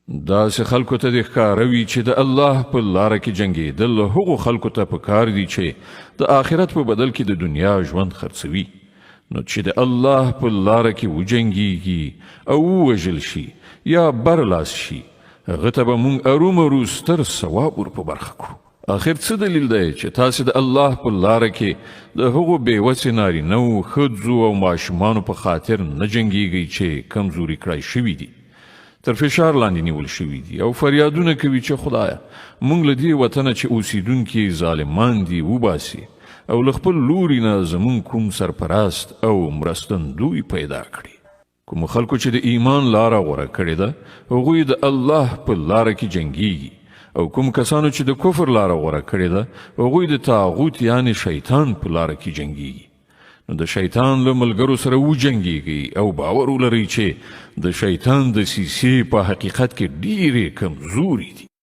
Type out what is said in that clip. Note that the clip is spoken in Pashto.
داسې خلکو ته د ښکاره وي چې د الله په لاره کې جنګېدل هغو خلکو ته پکار دي چې د آخرت په بدل کې د دنیا ژوند خرڅوي، نو چې د الله په لاره کې وجنګېږي او ووژل شي یا برلاس شي، هغه ته به موږ ارومرو ستر ثواب ور په برخه کړو. آخر څه دلیل دی چې تاسې د الله په لاره کې د هغو بېوسې نارینهو، ښځو او ماشومانو په خاطر نه جنګېږئ چې کمزوري کړای شوي دي، تر فشار لاندې نیول شوي دي او فریادونه کوي چې خدایه موږ له دې وطنه چې اوسیدونکي ظالمان دي وباسي او له خپل لوري نه زموږ کوم سرپرست او مرستندوی پیدا کړي. کوم خلکو چې د ایمان لاره غوره کړې ده هغوی د الله په لاره کې جنګېږي، او کوم کسانو چې د کفر لاره غوره کړې ده هغوی د طاغوت یعنی شیطان په لاره کې جنګېږي. نو د شیطان له ملګرو سره وجنګېږئ او باور ولرئ چې د شیطان دسیسې په حقیقت کې ډېرې کمزوري دي.